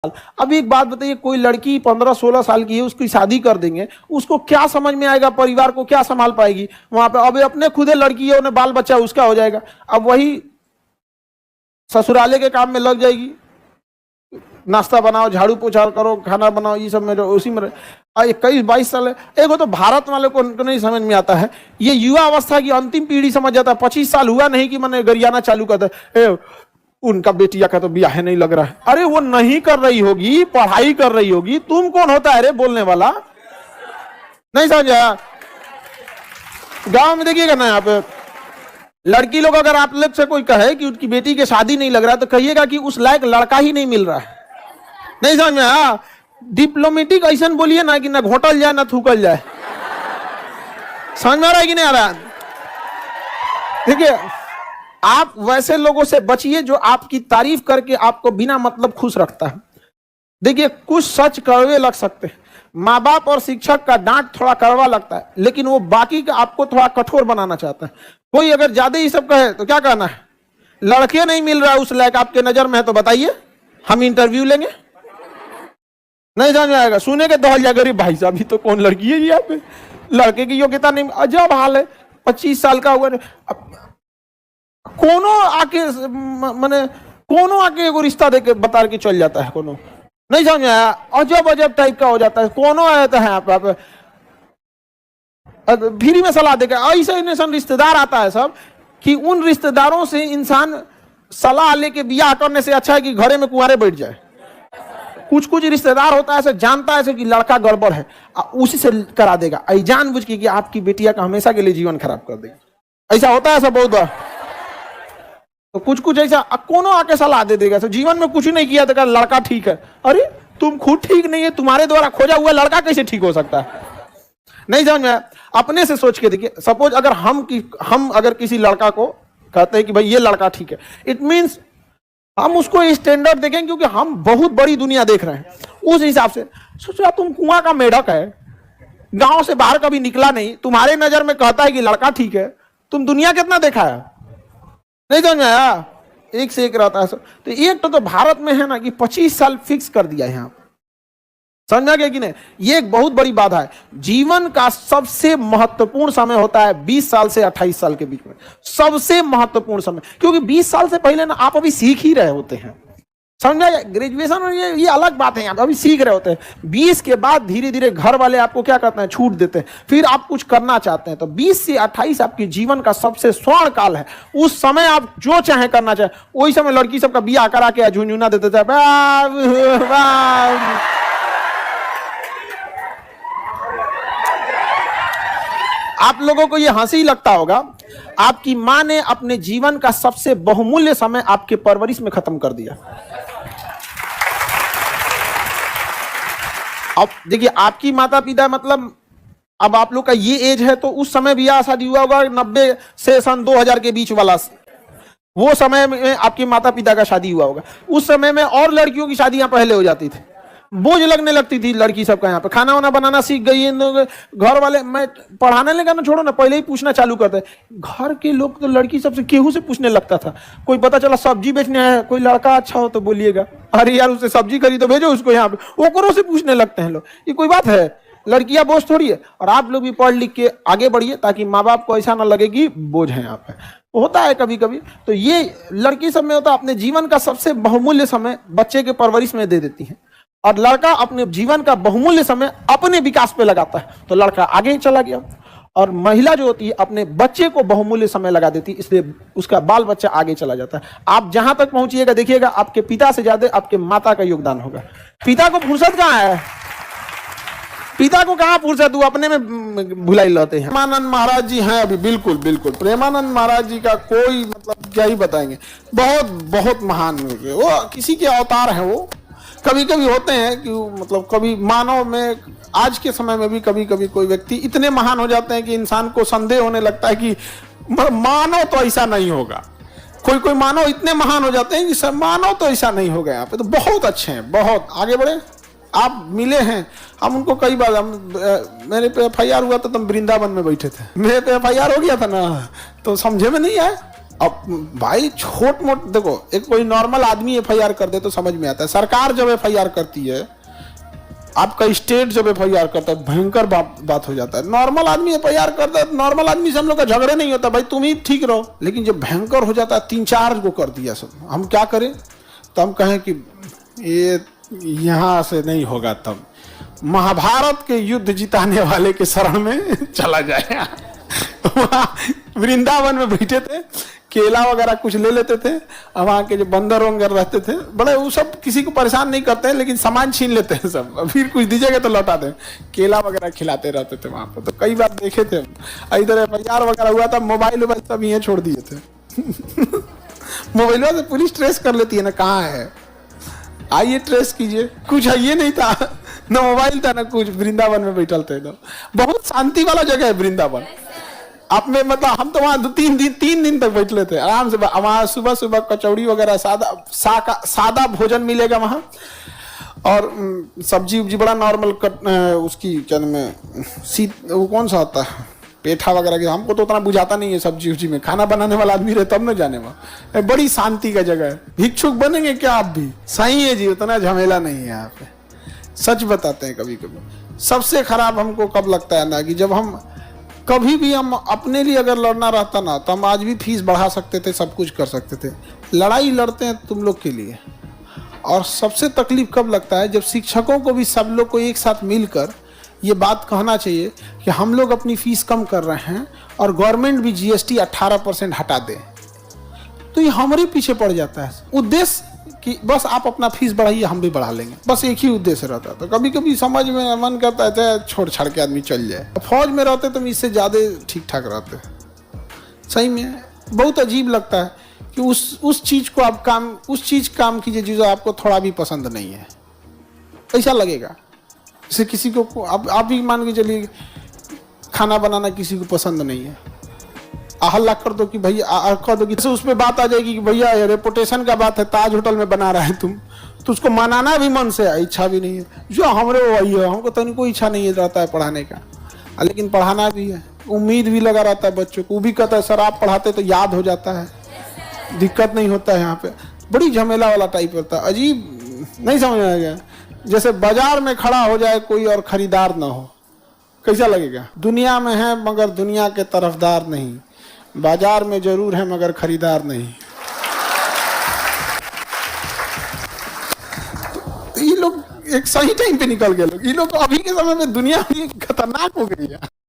अब एक बात बताइए, कोई लड़की 15-16 साल की है, उसकी शादी कर देंगे, उसको क्या समझ में आएगा, परिवार को क्या संभाल पाएगी वहां पे? अब अपने खुदे लड़की है, उन्हें बाल बच्चा उसका हो जाएगा, अब वही ससुराले के काम में लग जाएगी, नाश्ता बनाओ, झाड़ू पोछा करो, खाना बनाओ, ये सब में उसी में 21-22 साल है। एक तो भारत वाले को नहीं समझ में आता है, ये युवा अवस्था की अंतिम पीढ़ी समझ जाता है। 25 साल हुआ नहीं कि मैंने गरियाना चालू कर दे, उनका बेटिया का तो ब्याह नहीं लग रहा है। अरे वो नहीं कर रही होगी, पढ़ाई कर रही होगी, तुम कौन होता है रे बोलने वाला? नहीं समझा? गांव में देखिएगा ना, यहाँ पे लड़की लोग अगर आप लोग से कोई कहे कि उसकी बेटी की शादी नहीं लग रहा है, तो कहिएगा कि उस लायक लड़का ही नहीं मिल रहा है। नहीं समझ में? हाँ, डिप्लोमेटिक ऐसा बोलिए ना कि ना घोटल जाए ना थूकल जाए। समझ में आ रहा है कि नहीं आ रहा? देखिए, आप वैसे लोगों से बचिए जो आपकी तारीफ करके आपको बिना मतलब खुश रखता है। देखिए, कुछ सच कड़वे लग सकते हैं, माँ बाप और शिक्षक का डांट थोड़ा कड़वा लगता है, लेकिन वो बाकी का आपको थोड़ा कठोर बनाना चाहता है। कोई अगर ज्यादा ही सब कहे तो क्या कहना है? लड़के नहीं मिल रहा है उस लायक आपके नजर में है तो बताइए, हम इंटरव्यू लेंगे। नहीं समझ में आएगा, सुने के दौड़ जाएगा, अरे भाई साहब ये तो कौन लड़की है जी, यहाँ पे लड़के की योग्यता नहीं। अजब हाल है, 25 साल का हुआ, कोनो आके एगो रिश्ता देके बता के चल जाता है कोनो। नहीं समझ में आया? अजब अजब टाइप का हो जाता है। कोनो आता है आप फ्री में सलाह देकर, ऐसा रिश्तेदार आता है सब कि उन रिश्तेदारों से इंसान सलाह लेके बियाह करने से अच्छा है कि घरे में कुंवारे बैठ जाए। कुछ रिश्तेदार होता है ऐसे, जानता है ऐसे कि लड़का गड़बड़ है, उसी से करा देगा, जानबूझ के कि आपकी बेटिया का हमेशा के लिए जीवन खराब कर देगा। ऐसा होता है ऐसा बहुत बार। तो कुछ ऐसा कोनो आके सलाह दे देगा, जीवन में कुछ नहीं किया तो लड़का ठीक है। अरे तुम खुद ठीक नहीं है, तुम्हारे द्वारा खोजा हुआ लड़का कैसे ठीक हो सकता है? नहीं समझ में? अपने से सोच के देखिए, सपोज अगर हम अगर किसी लड़का को कहते हैं कि भाई ये लड़का ठीक है, इट मीन्स हम उसको स्टैंडर्ड देखें, क्योंकि हम बहुत बड़ी दुनिया देख रहे हैं। उस हिसाब से सोचो, तुम कुआं का मेढक है, गांव से बाहर कभी निकला नहीं, तुम्हारे नजर में कहता है कि लड़का ठीक है, तुम दुनिया कितना देखा है? नहीं समझ में आया? एक से एक रहता है सब। तो एक तो भारत में है ना कि 25 साल फिक्स कर दिया है यहाँ, समझ में आ गया कि नहीं? ये एक बहुत बड़ी बाधा है। जीवन का सबसे महत्वपूर्ण समय होता है 20 साल से 28 साल के बीच में, सबसे महत्वपूर्ण समय, क्योंकि 20 साल से पहले ना आप अभी सीख ही रहे होते हैं। समझ में? ग्रेजुएशन और ये अलग बात है, आप अभी सीख रहे होते हैं। 20 के बाद धीरे धीरे घर वाले आपको क्या करते हैं, छूट देते हैं, फिर आप कुछ करना चाहते हैं। तो 20 से 28 आपके जीवन का सबसे स्वर्ण काल है। उस समय आप जो चाहे करना चाहे, वही समय लड़की सबका बियाह करा के झुंझुना देते थे। आप लोगों को यह हंसी लगता होगा, आपकी मां ने अपने जीवन का सबसे बहुमूल्य समय आपके परवरिश में खत्म कर दिया। अब देखिए, आपकी माता पिता मतलब अब आप लोग का ये एज है, तो उस समय ब्याह शादी हुआ होगा 90 से सन 2000 के बीच वाला, वो समय में आपके माता पिता का शादी हुआ होगा। उस समय में और लड़कियों की शादियां पहले हो जाती थी, बोझ लगने लगती थी लड़की सबका। यहाँ पे खाना वाना बनाना सीख गई है, घर वाले, मैं पढ़ाने लगा ना, छोड़ो ना, पहले ही पूछना चालू करते। घर के लोग तो लड़की सबसे केहू से पूछने लगता था। कोई पता चला सब्जी बेचने आया, कोई लड़का अच्छा हो तो बोलिएगा, अरे यार उससे सब्जी खरीदो, भेजो उसको यहाँ पे, ओकरों से पूछने लगते हैं लोग। ये कोई बात है? लड़कियां बोझ थोड़ी है। और आप लोग भी पढ़ लिख के आगे बढ़िए, ताकि माँ बाप को ऐसा ना लगे कि बोझ है यहाँ पे। होता है कभी कभी। तो ये लड़की सब में होता है, अपने जीवन का सबसे बहुमूल्य समय बच्चे के परवरिश में दे देती है, और लड़का अपने जीवन का बहुमूल्य समय अपने विकास पे लगाता है, तो लड़का आगे चला गया। और महिला जो होती है अपने बच्चे को बहुमूल्य समय लगा देती है, इसलिए उसका बाल बच्चा आगे चला जाता है। आप जहां तक पहुंचिएगा, देखिएगा आपके पिता से ज्यादा आपके माता का योगदान होगा। पिता को फुर्सत कहाँ है? पिता को कहाँ फुर्सत, वो अपने में भुलाई लाते हैं। प्रेमानंद महाराज जी हैं अभी, बिल्कुल बिल्कुल। प्रेमानंद महाराज जी का कोई मतलब क्या ही बताएंगे, बहुत बहुत महान हुए, वो किसी के अवतार है। वो कभी कभी होते हैं कि मतलब कभी मानव में, आज के समय में भी कभी कभी कोई व्यक्ति इतने महान हो जाते हैं कि इंसान को संदेह होने लगता है कि मानव तो ऐसा नहीं होगा। कोई मानव इतने महान हो जाते हैं कि सब मानव तो ऐसा नहीं होगा। यहाँ पे तो बहुत अच्छे हैं, बहुत आगे बढ़े। आप मिले हैं, हम उनको कई बार, मेरे पे FIR हुआ था, तुम वृंदावन में बैठे थे, मेरे पे FIR हो गया था ना, तो समझे में नहीं आया। अब भाई छोट मोट देखो, एक कोई नॉर्मल आदमी एफआईआर कर दे तो समझ में आता है, सरकार जब एफआईआर करती है, आपका स्टेट जब एफआईआर करता है, भयंकर बात हो जाता है। नॉर्मल आदमी एफआईआर करता है, नॉर्मल आदमी से हम लोग का झगड़े नहीं होता, भाई तुम ही ठीक रहो। लेकिन जब भयंकर हो जाता है, 3-4 को कर दिया सब, हम क्या करें? तो हम कहें कि ये यहाँ से नहीं होगा, तब महाभारत के युद्ध जिताने वाले के शरण में चला जाए। वहाँ वृंदावन में बैठे थे, केला वगैरह कुछ ले लेते थे, और वहाँ के जो बंदर वंदर रहते थे बड़े, वो सब किसी को परेशान नहीं करते हैं, लेकिन सामान छीन लेते हैं सब, फिर कुछ दीजिएगा तो लौटा दें। केला वगैरह खिलाते रहते थे वहाँ पर, तो कई बार देखे थे हम। इधर एफआईआर वगैरह हुआ था, मोबाइल वोबाइल सब यहाँ छोड़ दिए थे। मोबाइल से पुलिस ट्रेस कर लेती है ना, कहाँ है, आइए ट्रेस कीजिए। कुछ है ये नहीं था, ना मोबाइल था ना कुछ, वृंदावन में बैठल थे। तो बहुत शांति वाला जगह है वृंदावन। आप में मतलब हम तो वहाँ 3 दिन तक बैठे थे आराम से। वहाँ सुबह सुबह कचौड़ी वगैरह सादा भोजन मिलेगा वहाँ, और सब्जी उब्जी बड़ा नॉर्मल उसकी क्या नाम है, वो कौन सा होता है, पेठा वगैरह के, हमको तो उतना बुझाता नहीं है सब्जी उब्जी में, खाना बनाने वाला आदमी रहे तब न जाने। वहाँ बड़ी शांति का जगह है। भिक्षुक बनेंगे क्या आप भी? सही है जी, उतना झमेला नहीं है यहाँ पे। सच बताते हैं, कभी कभी सबसे खराब हमको कब लगता है ना, कि जब हम कभी भी हम अपने लिए अगर लड़ना रहता ना, तो हम आज भी फीस बढ़ा सकते थे, सब कुछ कर सकते थे। लड़ाई लड़ते हैं तुम लोग के लिए। और सबसे तकलीफ कब लगता है, जब शिक्षकों को भी सब लोग को एक साथ मिलकर ये बात कहना चाहिए कि हम लोग अपनी फीस कम कर रहे हैं और गवर्नमेंट भी जीएसटी 18% हटा दे, तो ये हमारे पीछे पड़ जाता है। उद्देश्य कि बस आप अपना फीस बढ़ाइए, हम भी बढ़ा लेंगे, बस एक ही उद्देश्य रहता है। तो कभी कभी समझ में मन करता है छोड़ छाड़ के आदमी चल जाए। फौज में रहते तो इससे ज़्यादा ठीक ठाक रहते। सही में बहुत अजीब लगता है कि उस चीज़ को आप काम कीजिए जो आपको थोड़ा भी पसंद नहीं है, ऐसा लगेगा। जैसे किसी को आप भी मान के चलिए, खाना बनाना किसी को पसंद नहीं है, हल्ला कर दो कि भैया, कर दो कि उसमें बात आ जाएगी कि भैया रेपुटेशन का बात है, ताज होटल में बना रहे हैं तुम, तो उसको मनाना भी मन से है, इच्छा भी नहीं है। जो हमरे वही है, हमको तो कोई इच्छा नहीं रहता है पढ़ाने का, लेकिन पढ़ाना भी है, उम्मीद भी लगा रहता है बच्चों को। वो भी कहता है सर आप पढ़ाते तो याद हो जाता है, दिक्कत नहीं होता है। यहाँ पे बड़ी झमेला वाला टाइप होता है, अजीब नहीं समझ में आ गया। जैसे बाजार में खड़ा हो जाए कोई और खरीदार ना हो, कैसा लगेगा? दुनिया में है मगर दुनिया के तरफदार नहीं, बाजार में जरूर है मगर खरीदार नहीं। तो ये लोग एक सही टाइम पे निकल गए लोग। ये लोग अभी के समय में दुनिया खतरनाक हो गई है।